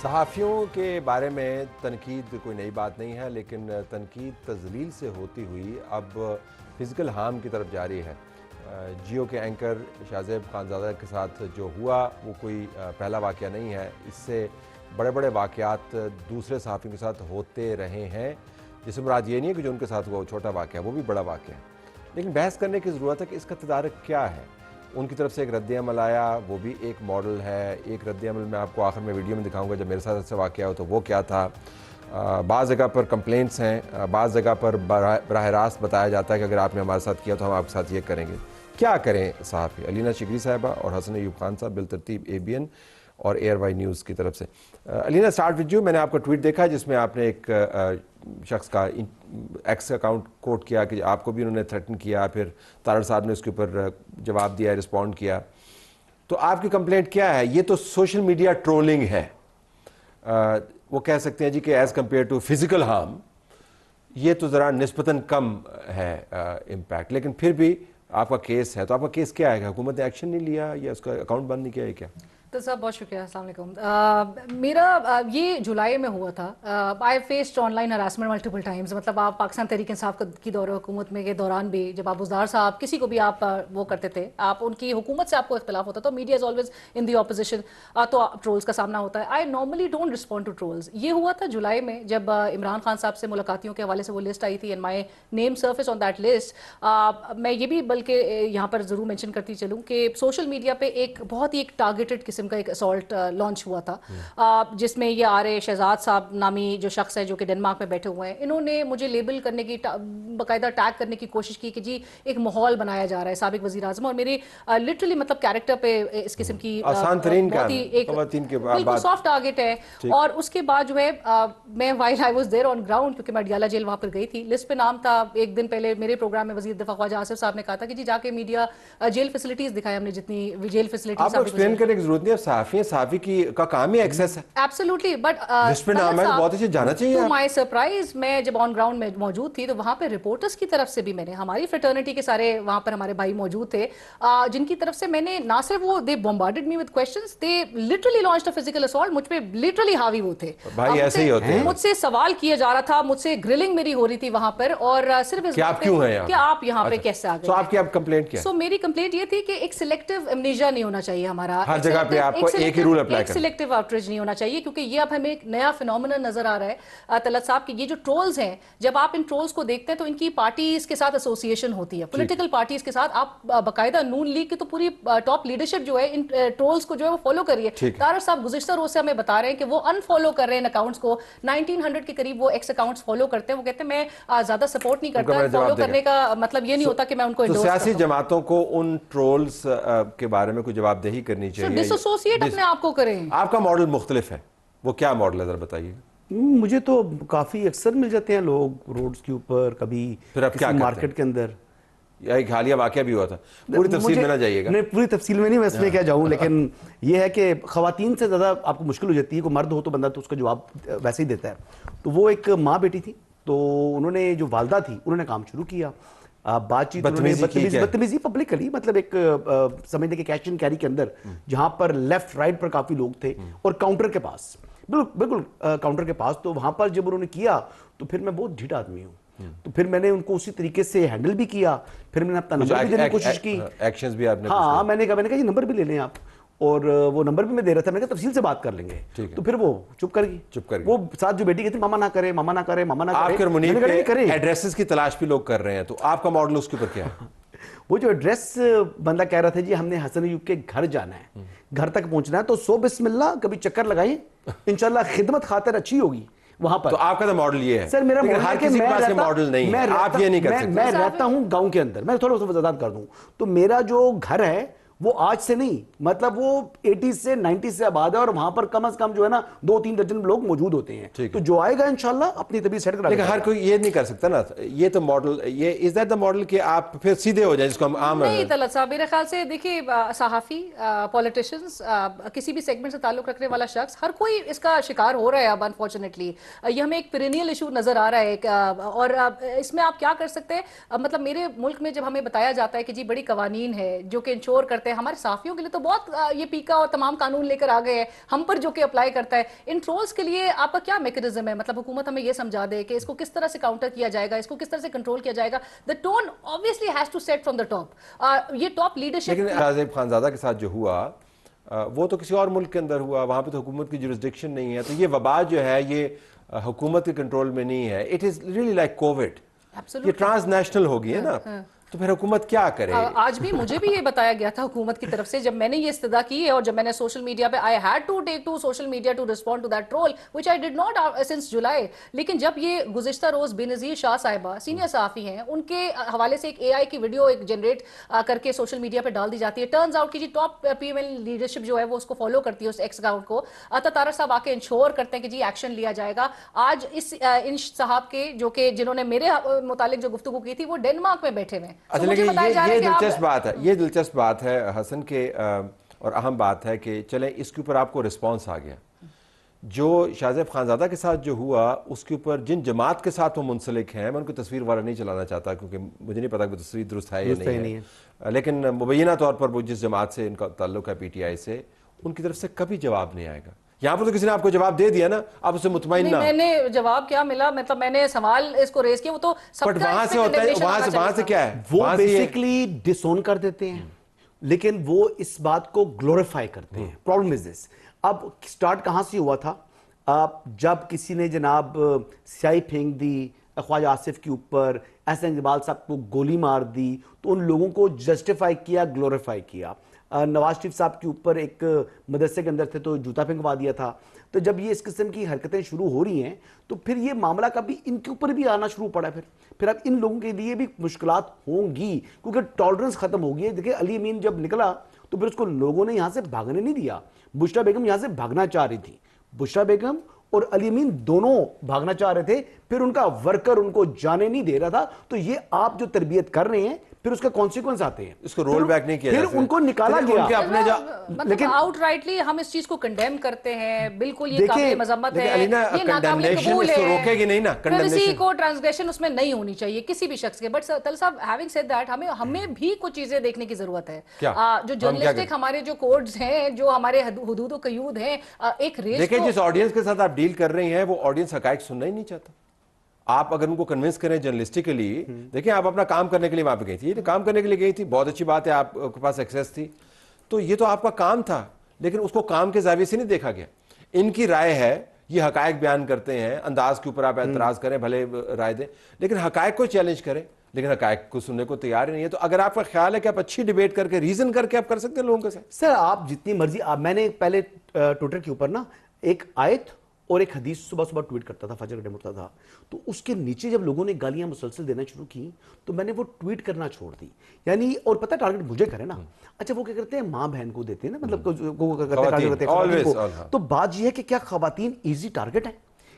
صحافیوں کے بارے میں تنقید کوئی نئی بات نہیں ہے، لیکن تنقید تذلیل سے ہوتی ہوئی اب فزیکل ہارم کی طرف جاری ہے۔ جیو کے اینکر شاہزیب خانزادہ کے ساتھ جو ہوا وہ کوئی پہلا واقعہ نہیں ہے، اس سے بڑے بڑے واقعات دوسرے صحافیوں کے ساتھ ہوتے رہے ہیں، جس سے مراد یہ نہیں ہے کہ جو ان کے ساتھ وہ چھوٹا واقعہ ہے وہ بھی بڑا واقعہ ہے، لیکن بحث کرنے کی ضرورت ہے کہ اس کا تدارک کیا ہے۔ ان کی طرف سے ایک رد عمل آیا، وہ بھی ایک ماڈل ہے۔ ایک رد عمل میں آپ کو آخر میں ویڈیو میں دکھاؤں گا، جب میرے ساتھ ایسا واقعہ ہو تو وہ کیا تھا۔ بعض جگہ پر کمپلینٹس ہیں، بعض جگہ پر براہ راست بتایا جاتا ہے کہ اگر آپ نے ہمارے ساتھ کیا تو ہم آپ کے ساتھ یہ کریں گے۔ کیا کریں صحافی؟ علینا شگری صاحبہ اور حسن ایوب خان صاحب بالترتیب ABN اور ایئر وائی نیوز کی طرف سے۔ علینا، اسٹارٹ وتھ یو۔ میں نے آپ کا ٹویٹ دیکھا جس میں آپ نے ایک شخص کا ایکس اکاؤنٹ کوٹ کیا کہ آپ کو بھی انہوں نے تھریٹن کیا، پھر تارڑ صاحب نے اس کے اوپر جواب دیا، رسپونڈ کیا۔ تو آپ کی کمپلینٹ کیا ہے؟ یہ تو سوشل میڈیا ٹرولنگ ہے، وہ کہہ سکتے ہیں جی کہ as compare to physical harm یہ تو ذرا نسبتاً کم ہے امپیکٹ، لیکن پھر بھی آپ کا کیس ہے۔ تو آپ کا کیس کیا ہے کہ حکومت نے ایکشن نہیں لیا یا اس کا اکاؤنٹ بند نہیں کیا ہے کیا؟ تو صاحب بہت شکریہ، السلام علیکم۔ میرا یہ جولائی میں ہوا تھا۔ I faced on line harassment multiple Times, مطلب آپ پاکستان تحریک انصاف کی دور حکومت میں کے دوران بھی جب آپ بزدار صاحب کسی کو بھی آپ وہ کرتے تھے، آپ ان کی حکومت سے آپ کو اختلاف ہوتا تو media is always in the opposition, تو ٹرولز کا سامنا ہوتا ہے۔ I normally don't respond to trolls. یہ ہوا تھا جولائی میں جب عمران خان صاحب سے ملاقاتیوں کے حوالے سے وہ لسٹ آئی تھی and my name surface on that list. میں یہ بھی بلکہ یہاں پر ضرور مینشن کرتی چلوں کہ سوشل میڈیا پہ ایک بہت ہی ایک ٹارگیٹڈ قسم کا ایک اسالٹ لانچ ہوا تھا، جس میں یہ آرے شہزاد صاحب نامی جو شخص ہے جو کہ ڈنمارک میں بیٹھے ہوئے ہیں، انہوں نے مجھے لیبل کرنے کی، باقاعدہ ٹیگ کرنے کی کوشش کی کہ جی ایک ماحول بنایا جا رہا ہے سابق وزیر اعظم، اور میرے لٹرلی مطلب کیریکٹر پہ اس قسم کی آسان ترین بہت ہی ایک بالکل سافٹ ٹارگیٹ ہے۔ اور اس کے بعد جو ہے میں while I was there on ground, کیونکہ میں ڈیالہ جیل وہاں پر گئی تھی، لسٹ پہ نام تھا۔ ایک دن پہلے میرے پروگرام میں وزیر دفاع خواجہ آصف صاحب نے کہا تھا کہ جی جا کے میڈیا جیل فیسلٹیز دکھائے، ہم نے جتنی جیل فیسلٹیز آپ کو ایکسپلین کرنے کی ضرورت نہیں ہے، صحافی کا کام ہی ایکسیس ہے۔ ایبسولوٹلی، بٹ جس پہ نام ہے بہت اچھے جانا چاہیے۔ ٹو مائی سرپرائز میں جب آن گراؤنڈ میں موجود تھی تو وہاں پہ رپورٹرز کی طرف سے بھی میں نے، ہماری فریٹرنیٹی کے سارے وہاں پر ہمارے بھائی موجود تھے، جن کی طرف سے میں نے نہ صرف وہ they bombarded me with questions, they literally launched a physical assault, مجھ پہ لٹرلی حاوی وہ تھے۔ بھائی ایسے ہی ہوتے ہیں، مجھ سے سوال کیا جا رہا تھا، مجھ سے گرلنگ میری ہو رہی تھی وہاں پر، اور صرف اس آپ کیوں ہیں کہ آپ یہاں پہ کیسے آ گئے۔ سو آپ کی اب کمپلینٹ کیا ہے؟ سو میری کمپلینٹ یہ تھی کہ ایک سلیکٹیو امنیجیا نہیں ہونا چاہیے ہمارا، ہر جگہ پہ آپ کو ایک ہی رول اپلائی کرنا، سلیکٹیو آؤٹریج نہیں ہونا چاہیے، کیونکہ یہ اب ہمیں ایک نیا فینومنا نظر آ رہا ہے طلعت صاحب کہ یہ جو ٹرولز ہیں، جب آپ ان ٹرولز کو دیکھتے ہیں تو ان کی پارٹیز کے ساتھ ایسوسیشن ہوتی ہے، پولیٹیکل پارٹیز کے ساتھ۔ آپ باقاعدہ نون لیگ کی تو پوری ٹاپ لیڈرشپ جو ہے ان ٹرولز کو جو ہے وہ فالو کر رہی ہے۔ طارڑ صاحب گزشتہ روز سے ہمیں بتا رہے ہیں کہ وہ انفالو کر رہے ہیں اکاؤنٹس کو، 1900 کے قریب وہ ایکس اکاؤنٹس فالو کرتے ہیں۔ وہ کہتے ہیں میں زیادہ سپورٹ نہیں کرتا، فالو کرنے کا مطلب یہ نہیں ہوتا کہ میں ان کو انڈورس کرتا ہوں۔ سیاسی جماعتوں کو ان ٹرولز کے بارے میں کوئی جواب دہی کرنی چاہیے، ڈس ایسوسیٹ اپنے آپ کو کریں۔ آپ کا ماڈل مختلف ہے، وہ کیا ماڈل ہے ذرا بتائیے؟ مجھے تو کافی اکثر مل جاتے ہیں لوگ روڈز کے اوپر، کبھی کسی مارکیٹ کے اندر۔ ایک حالیہ واقعہ بھی ہوا تھا، پوری تفصیل میں نہ جائیے گا۔ نہیں، پوری تفصیل میں نہیں، میں اس میں کیا جاؤں، لیکن یہ ہے کہ خواتین سے زیادہ آپ کو مشکل ہو جاتی ہے، کوئی مرد ہو تو بندہ تو اس کا جواب ویسے ہی دیتا ہے۔ تو وہ ایک ماں بیٹی تھی، تو انہوں نے جو والدہ تھی انہوں نے کام شروع کیا، بات چیت بدتمیزی پبلکلی، مطلب ایک سمجھنے کے کیش اینڈ کیری کے اندر، جہاں پر لیفٹ رائٹ پر کافی لوگ تھے اور کاؤنٹر کے پاس، بالکل کاؤنٹر کے پاس۔ تو وہاں پر جب انہوں نے کیا تو پھر میں بہت ڈھیٹ آدمی ہوں، تو پھر میں نے ان کو اسی طریقے سے ہینڈل بھی کیا، پھر میں نے اپنا نمبر بھی دینے کی کوشش کی، ایکشنز بھی آپ نے، ہاں میں نے کہا یہ نمبر بھی لے لیں آپ، اور وہ نمبر بھی میں دے رہا تھا، میں نے کہا تفصیل سے بات کر لیں گے، تو پھر وہ چپ کر گئی۔ وہ ساتھ جو بیٹی کہتی ماما نہ کرے، ماما نہ کرے، ماما نہ کرے۔ آپ کے منیر کے ایڈریسز کی تلاش بھی لوگ کر رہے ہیں، تو آپ کا ماڈل اس کے اوپر کیا ہے؟ وہ جو ایڈریس بندہ کہہ رہا تھا جی ہم نے حسن ایوب کے گھر جانا ہے، گھر تک پہنچنا ہے، تو سو بسم اللہ کبھی چکر لگائیں، انشاءاللہ خدمت خاطر اچھی ہوگی وہاں پر۔ تو آپ کا تو ماڈل یہ ہے سر، میرا ماڈل نہیں ہے، آپ یہ نہیں کر سکتے۔ میں رہتا ہوں گاؤں کے اندر، میں تھوڑا سا وضاحت کر دوں تو میرا جو گھر ہے وہ آج سے نہیں، مطلب وہ 80 سے 90 سے آباد ہے، اور وہاں پر کم از کم جو ہے نا 2-3 درجن لوگ موجود ہوتے ہیں، تو جو آئے گا انشاءاللہ اپنی طبیعت سیٹ کرا لے گا۔ لیکن ہر کوئی یہ نہیں کر سکتا نا، یہ تو ماڈل، یہ از دیٹ دا ماڈل کہ آپ پھر سیدھے ہو جائیں، جس کو ہم عام نہیں طلعت صاحب، میرے خیال سے دیکھیے صحافی، پولیٹیشنز، کسی بھی سیگمنٹ سے تعلق رکھنے والا شخص، ہر کوئی اس کا شکار ہو رہا ہے اب انفارچونیٹلی۔ یہ ہمیں ایک پیرینیل ایشو نظر آ رہا ہے، اور اس میں آپ کیا کر سکتے ہیں؟ مطلب میرے ملک میں جب ہمیں بتایا جاتا ہے کہ جی بڑی قوانین ہے جو کہ انشور کرتے ہیں ہے. ہمارے صحافیوں کے لیے تو بہت یہ پیکا اور تمام قانون لے کر آ گئے ہیں ہم پر جو کہ اپلائی کرتا ہے. ان ٹرولز کے لیے آپ کا کیا میکینزم ہے؟ مطلب حکومت ہمیں یہ سمجھا دے کہ اس کو کس طرح سے کاؤنٹر کیا جائے گا, اس کو کس طرح سے کنٹرول کیا جائے گا. The tone obviously has to set from the top. یہ ٹاپ لیڈرشپ. لیکن شاہزیب خانزادہ کے ساتھ جو ہوا وہ تو کسی اور ملک کے اندر ہوا, وہاں پہ تو حکومت کی جورسڈکشن نہیں ہے, تو یہ وبا جو ہے یہ حکومت کے کنٹرول میں نہیں ہے. It is really like Covid, یہ ٹرانس نیشنل ہو گئی ہے نا, تو پھر حکومت کیا کرے؟ آج بھی مجھے بھی یہ بتایا گیا تھا حکومت کی طرف سے جب میں نے یہ استدعا کی اور جب میں نے سوشل میڈیا پہ I had to take to social media to respond to that troll which I did not since July. لیکن جب یہ گزشتہ روز بے نظیر شاہ صاحبہ سینئر صحافی ہیں, ان کے حوالے سے ایک AI کی ویڈیو ایک جنریٹ کر کے سوشل میڈیا پہ ڈال دی جاتی ہے. ٹرنز آؤٹ کہ جی ٹاپ PML لیڈرشپ جو ہے وہ اس کو فالو کرتی ہے اس ایکس اکاؤنٹ کو. عطا طارق صاحب آ کے انشور کرتے ہیں کہ جی ایکشن لیا جائے گا. آج ان صاحب کے جو کہ جنہوں نے میرے متعلق جو گفتگو کی تھی وہ ڈنمارک میں بیٹھے ہوئے ہیں. مجھے بتایا یہ دلچسپ بات ہے, یہ دلچسپ بات ہے حسن کے, اور اہم بات ہے کہ چلیں اس کے اوپر آپ کو رسپانس آ گیا. جو شاہزیب خانزادہ کے ساتھ جو ہوا اس کے اوپر جن جماعت کے ساتھ وہ منسلک ہیں, میں ان کو تصویر والا نہیں چلانا چاہتا کیونکہ مجھے نہیں پتا کہ تصویر درست ہے یا نہیں ہے, لیکن مبینہ طور پر وہ جس جماعت سے ان کا تعلق ہے PTI سے, ان کی طرف سے کبھی جواب نہیں آئے گا. یہاں پر تو کسی نے آپ کو جواب دے دیا نا, آپ اسے مطمئن نہ. میں نے جواب کیا ملا, مطلب میں نے سوال اس کو ریز کیا, وہ تو سب کا وہاں سے ہوتا ہے, وہاں سے کیا ہے, وہ بیسیکلی ڈس اون کر دیتے ہیں لیکن وہ اس بات کو گلوریفائی کرتے ہیں. پرابلم از دس. اب سٹارٹ کہاں سے ہوا تھا؟ جب کسی نے جناب سیاہی پھینک دی خواجہ آصف کے اوپر, احسن اقبال صاحب کو گولی مار دی, تو ان لوگوں کو جسٹیفائی کیا, گلوریفائی کیا. نواز شریف صاحب کے اوپر ایک مدرسے کے اندر تھے تو جوتا پھینکوا دیا تھا. تو جب یہ اس قسم کی حرکتیں شروع ہو رہی ہیں تو پھر یہ معاملہ کبھی ان کے اوپر بھی آنا شروع پڑا. پھر اب ان لوگوں کے لیے بھی مشکلات ہوں گی کیونکہ ٹالرنس ختم ہو گئی ہے. دیکھیں علی امین جب نکلا تو پھر اس کو لوگوں نے یہاں سے بھاگنے نہیں دیا. بشرا بیگم یہاں سے بھاگنا چاہ رہی تھی, بشرا بیگم اور علی امین دونوں بھاگنا چاہ رہے تھے, پھر ان کا ورکر ان کو جانے نہیں دے رہا تھا. تو یہ آپ جو تربیت کر رہے ہیں پھر اس کا کانسیکوینس آتے ہیں, اس کو رول بیک نہیں کیا, پھر ان کو نکالا گیا. مطلب آؤٹ رائٹلی ہم اس چیز کو کنڈیم کرتے ہیں, بالکل یہ قابل مذمت ہے, یہ ناقابل قبول ہے, روکے گی نہیں نا, کسی کو ٹرانسگریشن اس میں نہیں ہونی چاحیے کسی بھی شخص کے. بٹ طلعت صاحب ہیونگ سیڈ دیٹ ہمیں بھی کچھ چیزیں دیکھنے کی ضرورت ہے. جو جرنلسٹک ہمارے جو کوڈز ہیں, جو ہمارے حدود و قیود ہیں, ایک ریس. دیکھیں جس آڈینس کے ساتھ آپ ڈیل کر رہی ہیں وہ آڈینس حقائق سننا ہی نہیں چاہتا. آپ اگر ان کو کنونس کریں جرنلسٹکلی, دیکھیں آپ اپنا کام کرنے کے لیے وہاں پہ گئی تھی, یہ کام کرنے کے لیے گئی تھی, بہت اچھی بات ہے, آپ کے پاس ایکسیس تھی, تو یہ تو آپ کا کام تھا, لیکن اس کو کام کے زاویے سے نہیں دیکھا گیا. ان کی رائے ہے, یہ حقائق بیان کرتے ہیں, انداز کے اوپر آپ اعتراض کریں, بھلے رائے دیں, لیکن حقائق کو چیلنج کریں, لیکن حقائق کو سننے کو تیار ہی نہیں ہے. تو اگر آپ کا خیال ہے کہ آپ اچھی ڈیبیٹ کر کے ریزن کر کے آپ کر سکتے ہیں لوگوں کے ساتھ, سر آپ جتنی مرضی. میں نے پہلے ٹویٹر کے اوپر نا ایک آیت اور ایک حدیث صبح صبح ٹویٹ کرتا تھا, فجر کا ٹائم ہوتا تھا, تو اس کے نیچے جب لوگوں نے گالیاں مسلسل دینا شروع کی تو میں نے وہ ٹویٹ کرنا چھوڑ دی. یعنی اور پتہ ٹارگٹ مجھے کرے نا, اچھا وہ کیا کرتے ہیں, ماں بہن کو دیتے ہیں نا, مطلب تو بات یہ ہے کہ کیا خواتین ایزی ٹارگٹ ہیں؟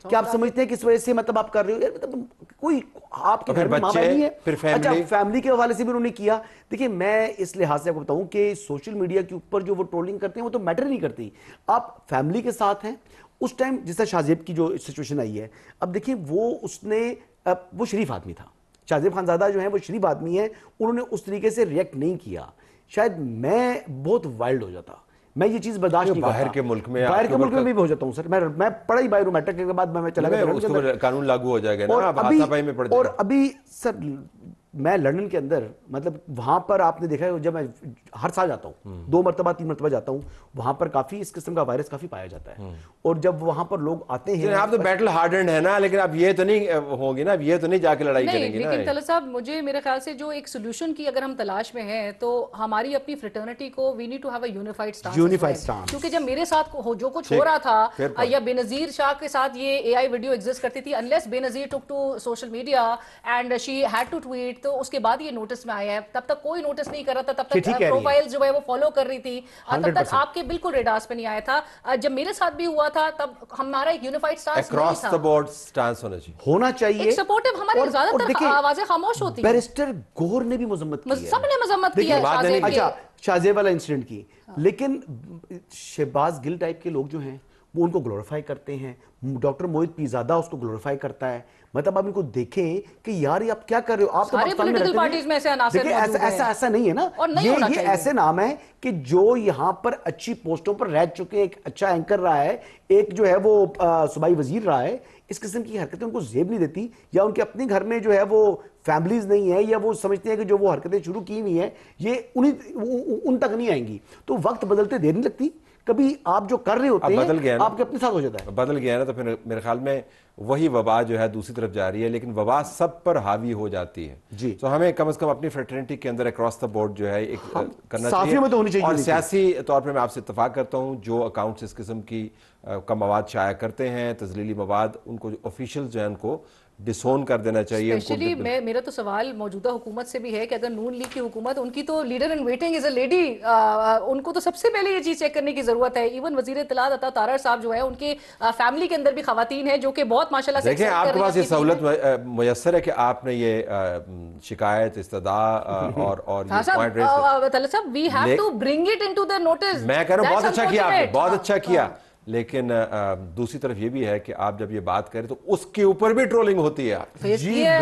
کیا آپ سمجھتے ہیں کہ اس وجہ سے مطلب آپ کر رہے ہو, مطلب کوئی آپ کے گھر میں ماں بہن ہے, اچھا فیملی کے حوالے سے بھی انہوں نے کیا. دیکھیں میں اس لحاظ سے آپ کو بتاؤں کہ سوشل میڈیا کے اوپر جو وہ ٹرولنگ کرتے ہیں وہ تو میٹر نہیں کرتی. آپ فیملی کے ساتھ ہیں اس ٹائم, جس طرح شاہزیب کی جو سچویشن آئی ہے, اب دیکھیں وہ شریف آدمی تھا, شاہزیب خانزادہ جو ہیں وہ شریف آدمی ہیں, انہوں نے اس طریقے سے ریئیکٹ نہیں کیا. شاید میں بہت وائلڈ ہو جاتا, میں یہ چیز برداشت نہیں کرتا. باہر کے ملک میں بھی ہو جاتا ہوں سر, میں پڑھا ہی باہر ہوں, میٹرک کے بعد میں چلا گیا, قانون لاگو ہو جائے گا نا. اور ابھی سر میں لندن کے اندر مطلب وہاں پر آپ نے دیکھا ہے, جب میں ہر سال جاتا ہوں 2 مرتبہ 3 مرتبہ جاتا ہوں, وہاں پر کافی اس قسم کا وائرس کافی پایا جاتا ہے. اور جب وہاں پر لوگ آتے ہیں, آپ تو بیٹل ہارڈنڈ ہے نا, لیکن اب یہ تو نہیں ہوگی نا, اب یہ تو نہیں جا کے لڑائی کریں گے نا. لیکن طلعت صاحب مجھے میرے خیال سے جو ایک سولوشن کی اگر ہم تلاش میں ہیں تو ہماری اپنی فریٹرنٹی کو we need to have a unified stance. کیونکہ جب میرے ساتھ جو کچھ ہو رہا تھا یا بے نظیر شاہ کے ساتھ یہ AI ویڈیو ایگزسٹ کرتی تھی, unless Benazir took to social media and she had to tweet, تو اس کے بعد یہ نوٹس میں آیا ہے. تب تک کوئی نوٹس نہیں کر رہا تھا, تب تک پروفائل جو ہے وہ فالو کر رہی تھی, تب تک آپ کے بالکل ریڈارس پہ نہیں آیا تھا. جب میرے ساتھ بھی ہوا تھا تب ہمارا ایک unified stance across the board stance ہونا چاہیے, ایک سپورٹیو. ہمارے زیادہ تر آوازیں خاموش ہوتی ہیں. بیرسٹر گور نے بھی مذمت کی, سب نے مذمت کی ہے اچھا شاہزیب والا انسیڈنٹ کی, لیکن شہباز گل ٹائپ کے لوگ جو ہیں وہ ان کو گلوریفائی کرتے ہیں. ڈاکٹر موہت پیزادہ اس کو گلوریفائی کرتا ہے. مطلب آپ ان کو دیکھیں کہ یار یہ آپ کیا کر رہے ہو, آپ تو پاکستان میں رہتے ہیں. دیکھیں ایسا نہیں ہے نا, یہ ایسے نام ہیں کہ جو یہاں پر اچھی پوسٹوں پر رہ چکے, ایک اچھا اینکر رہا ہے, ایک جو ہے وہ صوبائی وزیر رہا ہے. اس قسم کی حرکتیں ان کو زیب نہیں دیتی, یا ان کے اپنے گھر میں جو ہے وہ فیملیز نہیں ہے, یا وہ سمجھتے ہیں کہ جو وہ حرکتیں شروع کی ہوئی ہیں یہ ان تک نہیں آئیں گی. تو وقت بدلتے دیر نہیں لگتی, کبھی آپ جو کر رہے ہوتے ہیں آپ کے اپنے ساتھ ہو جاتا ہے. بدل گیا نا, تو پھر میرے خیال میں وہی وبا جو ہے دوسری طرف جا رہی ہے, لیکن وبا سب پر حاوی ہو جاتی ہے. جی تو ہمیں کم از کم اپنی فریٹرنٹی کے اندر اکراس دا بورڈ جو ہے ایک کرنا صحافیوں میں تو ہونی چاہیے. اور سیاسی طور پر میں آپ سے اتفاق کرتا ہوں, جو اکاؤنٹس اس قسم کی کا مواد شائع کرتے ہیں, تزلیلی مواد, ان کو آفیشیل جو ہے ان کو ڈسون کر دینا چاہیے. اسپیشلی میرا تو سوال موجودہ حکومت سے بھی ہے کہ اگر نون لیگ کی حکومت, ان کی تو leader in waiting is a lady, ان کو تو سب سے پہلے یہ چیز چیک کرنے کی ضرورت ہے. ایون وزیر اطلاعات عطا طاہر صاحب جو ہے, ان کے فیملی کے اندر بھی خواتین ہیں جو کہ بہت ماشاءاللہ سے دیکھیں آپ کے پاس یہ سہولت میسر ہے کہ آپ نے یہ شکایت, استدعاء اور یہ پوائنٹ ریز طلعت صاحب, we have to bring it into the notice. میں کہہ رہا ہوں بہت اچھا کیا آپ نے, بہت اچھا کیا. لیکن دوسری طرف یہ بھی ہے کہ آپ جب یہ بات کریں تو اس کے اوپر بھی ٹرولنگ ہوتی ہے.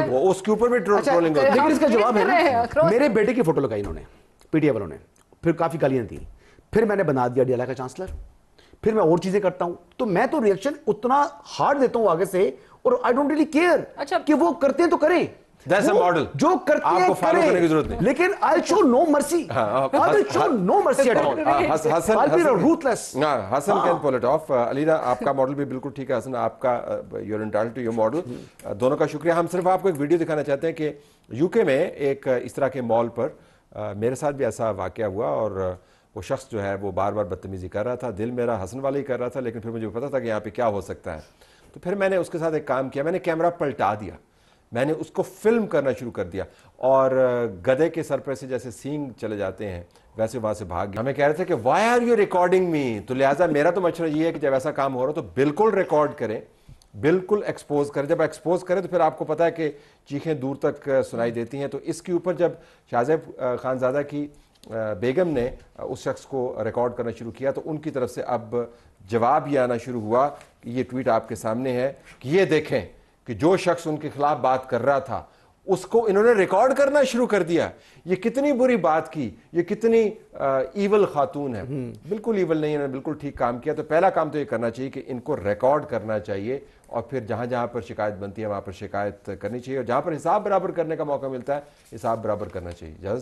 وہ اس کے اوپر بھی ٹرولنگ ہوتی ہے. لیکن اس کا جواب ہے نا, میرے بیٹے کی فوٹو لگائی انہوں نے پی ٹی آئی والوں نے, پھر کافی گالیاں دی, پھر میں نے بنا دیا ڈیالہ کا چانسلر, پھر میں اور چیزیں کرتا ہوں. تو میں تو ریئیکشن اتنا ہارڈ دیتا ہوں آگے سے, اور آئی ڈونٹ ریلی کیئر کہ وہ کرتے ہیں تو کریں, That's a model. جو کرتے ہیں کریں, لیکن I'll show no mercy. I'll show no mercy at all. I'll be ruthless. Hasan can pull it off. علینا آپ کا ماڈل بھی بالکل ٹھیک ہے. حسن آپ کا you're entitled to your model. دونوں کا شکریہ. ہم صرف آپ کو ایک ویڈیو دکھانا چاہتے ہیں کہ یو کے میں ایک اس طرح کے مال پر میرے ساتھ بھی ایسا واقعہ ہوا, اور وہ شخص جو ہے وہ بار بار بدتمیزی کر رہا تھا. دل میرا حسن والا ہی کر رہا تھا, لیکن پھر مجھے پتا تھا کہ یہاں پہ کیا ہو سکتا ہے. تو پھر میں نے اس کے ساتھ ایک کام کیا, میں نے کیمرہ پلٹا دیا, میں نے اس کو فلم کرنا شروع کر دیا, اور گدھے کے سر پر سے جیسے سینگ چلے جاتے ہیں ویسے وہاں سے بھاگ گیا. ہمیں کہہ رہے تھے کہ وائی آر یو ریکارڈنگ می, تو لہٰذا میرا تو مشورہ یہ ہے کہ جب ایسا کام ہو رہا تو بالکل ریکارڈ کریں, بالکل ایکسپوز کریں. جب ایکسپوز کریں تو پھر آپ کو پتا ہے کہ چیخیں دور تک سنائی دیتی ہیں. تو اس کے اوپر جب شاہزیب خانزادہ کی بیگم نے اس شخص کو ریکارڈ کرنا شروع کیا, تو ان کی طرف سے اب جواب یہ آنا شروع ہوا کہ یہ ٹویٹ آپ کے سامنے ہے کہ یہ دیکھیں کہ جو شخص ان کے خلاف بات کر رہا تھا اس کو انہوں نے ریکارڈ کرنا شروع کر دیا. یہ کتنی بری بات کی, یہ کتنی ایول خاتون ہے. بالکل ایول نہیں, انہوں نے بالکل ٹھیک کام کیا. تو پہلا کام تو یہ کرنا چاہیے کہ ان کو ریکارڈ کرنا چاہیے, اور پھر جہاں جہاں پر شکایت بنتی ہے وہاں پر شکایت کرنی چاہیے, اور جہاں پر حساب برابر کرنے کا موقع ملتا ہے حساب برابر کرنا چاہیے.